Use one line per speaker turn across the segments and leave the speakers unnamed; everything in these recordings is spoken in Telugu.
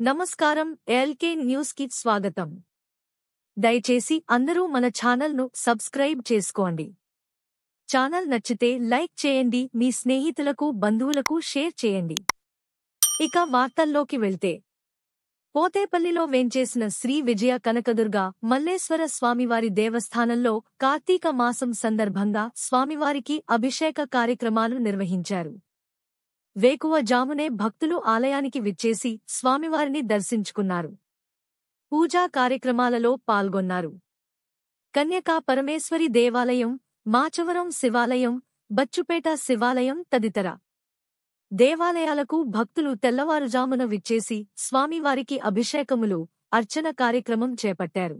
నమస్కారం. ఎల్కే న్యూస్ కి స్వాగతం. దయచేసి అందరూ మన ఛానల్ ను సబ్స్క్రైబ్ చేసుకోండి. ఛానల్ నచ్చితే లైక్ చేయండి, మీ స్నేహితులకు బంధువులకు షేర్ చేయండి. ఇక వార్తల్లోకి వెళ్తే, పోతేపల్లిలో వేంచేసిన శ్రీ విజయ కనకదుర్గ మల్లేశ్వర స్వామివారి దేవస్థానంలో కార్తీక మాసం సందర్భంగా స్వామివారికి అభిషేక కార్యక్రమాలు నిర్వహించారు. వేకువజామునే భక్తులు ఆలయానికి విచ్చేసి స్వామివారిని దర్శించుకున్నారు. పూజా కార్యక్రమాలలో పాల్గొన్నారు. కన్యకా పరమేశ్వరి దేవాలయం, మాచవరం శివాలయం, బచ్చుపేట శివాలయం తదితర దేవాలయాలకు భక్తులు తెల్లవారుజామున విచ్చేసి స్వామివారికి అభిషేకములు, అర్చన కార్యక్రమం చేపట్టారు.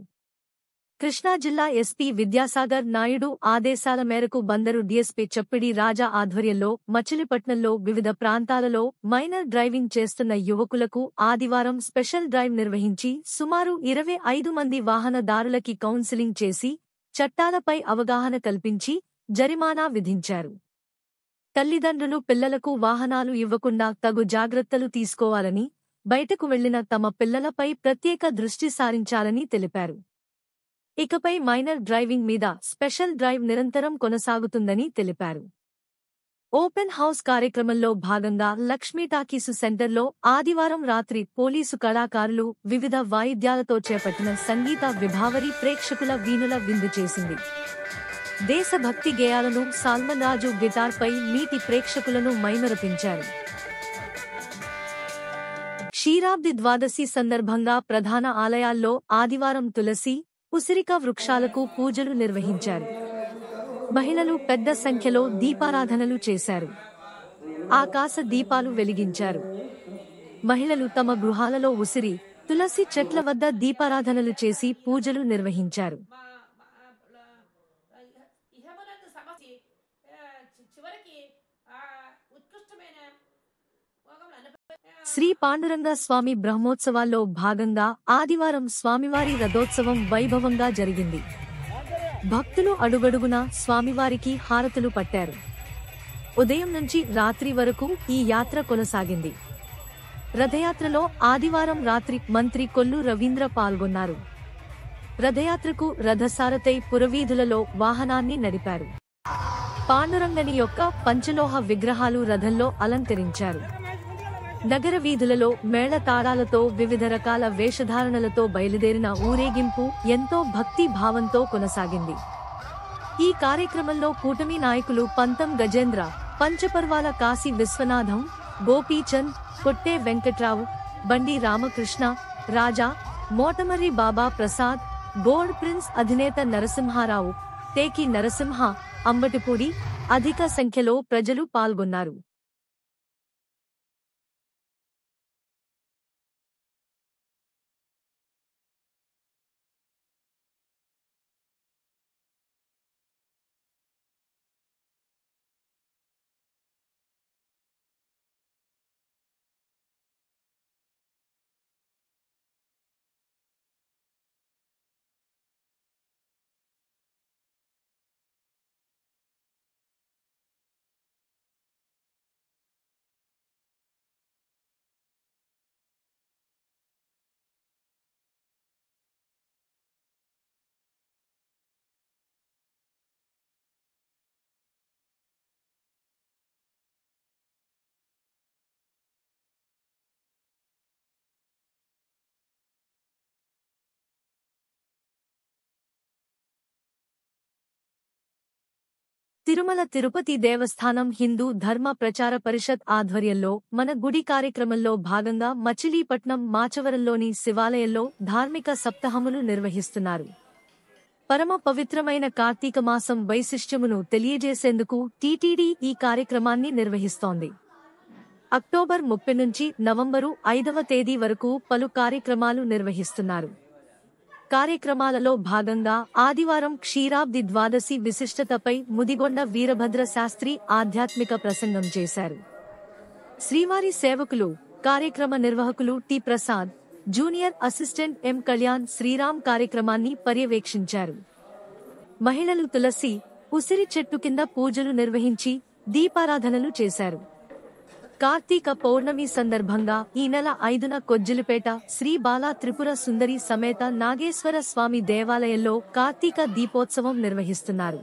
కృష్ణా జిల్లా ఎస్పీ విద్యాసాగర్ నాయుడు ఆదేశాల మేరకు బందరు డీఎస్పీ చప్పిడి రాజా ఆధ్వర్యంలో మచిలీపట్నంలో వివిధ ప్రాంతాలలో మైనర్ డ్రైవింగ్ చేస్తున్న యువకులకు ఆదివారం స్పెషల్ డ్రైవ్ నిర్వహించి సుమారు 25 మంది వాహనదారులకి కౌన్సిలింగ్ చేసి చట్టాలపై అవగాహన కల్పించి జరిమానా విధించారు. తల్లిదండ్రులు పిల్లలకు వాహనాలు ఇవ్వకుండా తగు జాగ్రత్తలు తీసుకోవాలని, బయటకు వెళ్లిన తమ పిల్లలపై ప్రత్యేక దృష్టి సారించాలని తెలిపారు. ఇకపై మైనర్ డ్రైవింగ్ మీద స్పెషల్ డ్రైవ్ నిరంతరం కొనసాగుతుందని తెలిపారు. ఓపెన్ హౌస్ కార్యక్రమంలో భాగంగా లక్ష్మీ టాకీసు సెంటర్లో ఆదివారం రాత్రి పోలీసు కళాకారులు వివిధ వాయిద్యాలతో చేపట్టిన సంగీత విభావరి ప్రేక్షకుల వీణుల విందు చేసింది. దేశభక్తి గేయాలను సాల్మన్ రాజు గిటార్పై మీటి ప్రేక్షకులను మైమరపించారు. క్షీరాబ్ది ద్వాదశి సందర్భంగా ప్రధాన ఆలయాల్లో ఆదివారం తులసి, ఉసిరిక వృక్షాలకు పూజలు నిర్వహించారు. మహిళలు పెద్ద సంఖ్యలో దీపారాధనలు చేశారు. ఆకాశ దీపాలు వెలిగించారు. మహిళలు తమ గృహాలలో ఉసిరి, తులసి చెట్ల వద్ద దీపారాధనలు చేసి పూజలు నిర్వహించారు. శ్రీ పాండురంగ స్వామి బ్రహ్మోత్సవాల్లో భాగంగా ఆదివారం స్వామివారి రథోత్సవం వైభవంగా జరిగింది. భక్తులు అడుగడుగునా స్వామివారికి హారతులు పట్టారు. ఉదయం నుంచి రాత్రి వరకు ఈ యాత్ర కొనసాగింది. రథయాత్రలో ఆదివారం రాత్రి మంత్రి కొల్లు రవీంద్ర పాల్గొన్నారు. రథయాత్రకు రథసారథై పురవీధులలో వాహనాన్ని నడిపారు. పాండురంగని యొక్క పంచలోహ విగ్రహాలు రథంలో అలంకరించారు. నగర వీధులలో మేళ తాళాలతో వివిధ రకాల వేషధారణలతో బయలుదేరిన ఊరేగింపు ఎంతో భక్తి భావంతో కొనసాగింది. ఈ కార్యక్రమంలో కూటమి నాయకులు పంతం గజేంద్ర, పంచపర్వాల కాశీ విశ్వనాథం, గోపీచంద్, కొట్టే వెంకట్రావు, బండి రామకృష్ణ, రాజా, మోటమర్రి బాబా ప్రసాద్, గోల్డ్ ప్రిన్స్ అధినేత నరసింహారావు, తేకి నరసింహ, అంబటిపూడి అధిక సంఖ్యలో ప్రజలు పాల్గొన్నారు. తిరుమల తిరుపతి దేవస్థానం హిందూ ధర్మ ప్రచార పరిషత్ ఆధ్వర్యంలో మన గుడి కార్యక్రమంలో భాగంగా మచిలీపట్నం మాచవరంలోని శివాలయంలో ధార్మిక సప్తాహములు నిర్వహిస్తున్నారు. పరమ పవిత్రమైన కార్తీక మాసం వైశిష్ట్యమును తెలియజేసేందుకు టీటీడీ ఈ కార్యక్రమాన్ని నిర్వహిస్తోంది. అక్టోబర్ 30 నుంచి నవంబరు 5వ తేదీ వరకు పలు కార్యక్రమాలు నిర్వహిస్తున్నారు. కార్యక్రమాలలో భాగంగా ఆదివారం క్షీరాబ్ది ద్వాదశి విశిష్టతపై ముదిగొండ వీరభద్ర శాస్త్రి ఆధ్యాత్మిక ప్రసంగం చేశారు. శ్రీవారి సేవకులు, కార్యక్రమ నిర్వాహకులు టి ప్రసాద్, జూనియర్ అసిస్టెంట్ ఎం కళ్యాణ్ శ్రీరామ్ కార్యక్రమాన్ని పర్యవేక్షించారు. మహిళలు తులసి, ఉసిరి చెట్టు కింద పూజలు నిర్వహించి దీపారాధనలు చేశారు. కార్తీక పౌర్ణమి సందర్భంగా ఈ నెల 5న కొజ్జిలిపేట శ్రీ బాలా త్రిపుర సుందరి సమేత నాగేశ్వర స్వామి దేవాలయంలో కార్తీక దీపోత్సవం నిర్వహిస్తున్నారు.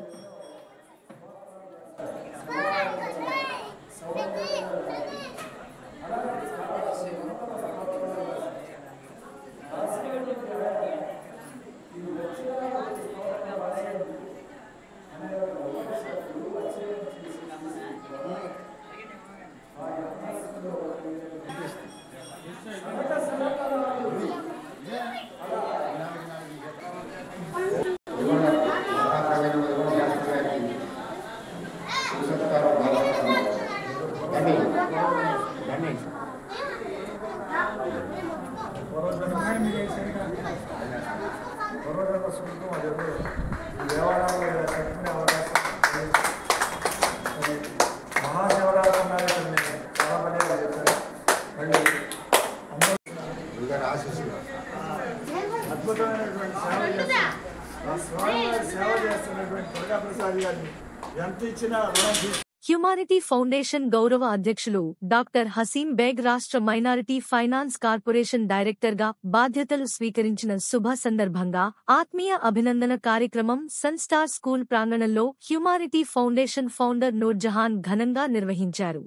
హ్యుమానిటీ ఫౌండేషన్ గౌరవ అధ్యక్షులు డాక్టర్ హసీం బేగ్ రాష్ట్ర మైనారిటీ ఫైనాన్స్ కార్పొరేషన్ డైరెక్టర్గా బాధ్యతలు స్వీకరించిన శుభ సందర్భంగా ఆత్మీయ అభినందన కార్యక్రమం సన్ స్టార్ స్కూల్ ప్రాంగణంలో హ్యుమానిటీ ఫౌండేషన్ ఫౌండర్ నూర్జహాన్ ఘనంగా నిర్వహించారు.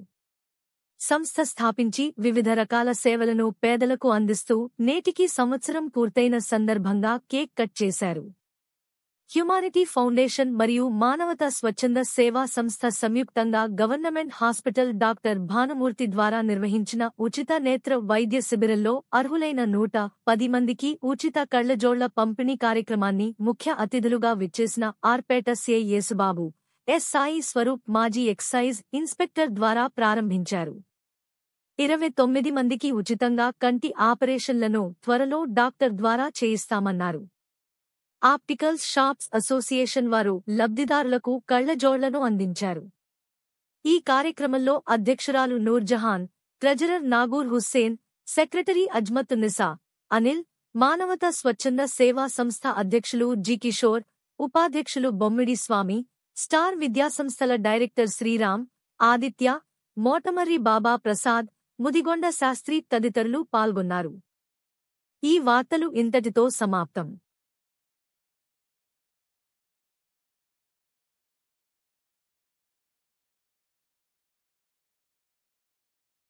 సంస్థ స్థాపించి వివిధ రకాల సేవలను పేదలకు అందిస్తూ నేటికి సంవత్సరం పూర్తయిన సందర్భంగా కేక్ కట్ చేశారు. హ్యుమానిటీ ఫౌండేషన్ మరియు మానవతా స్వచ్ఛంద సేవా సంస్థ సంయుక్తంగా గవర్నమెంట్ హాస్పిటల్ డాక్టర్ భానుమూర్తి ద్వారా నిర్వహించిన ఉచిత నేత్ర వైద్య శిబిరంలో అర్హులైన 110 మందికి ఉచిత కళ్లజోళ్ల పంపిణీ కార్యక్రమాన్ని ముఖ్య అతిథులుగా విచ్చేసిన ఆర్పేట సిఐ యేసుబాబు, ఎస్ సాయి స్వరూప్ మాజీ ఎక్సైజ్ ఇన్స్పెక్టర్ ద్వారా ప్రారంభించారు. 29 మందికి ఉచితంగా కంటి ఆపరేషన్లను త్వరలో డాక్టర్ ద్వారా చేయిస్తామన్నారు. ఆప్టికల్స్ షాప్స్ అసోసియేషన్ వారు లబ్ధిదారులకు కళ్లజోళ్లను అందించారు. ఈ కార్యక్రమంలో అధ్యక్షురాలు నూర్జహాన్, ట్రెజరర్ నాగూర్ హుస్సేన్, సెక్రటరీ అజ్మత్ నిసా, అనిల్, మానవతా స్వచ్ఛంద సేవా సంస్థ అధ్యక్షులు జి కిషోర్, ఉపాధ్యక్షులు బొమ్మిడి స్వామి, స్టార్ విద్యాసంస్థల డైరెక్టర్ శ్రీరామ్, ఆదిత్య, మోటమర్రి బాబా ప్రసాద్, ముదిగొండ శాస్త్రి తదితరులు పాల్గొన్నారు. ఈ వార్తలు ఇంతటితో సమాప్తం.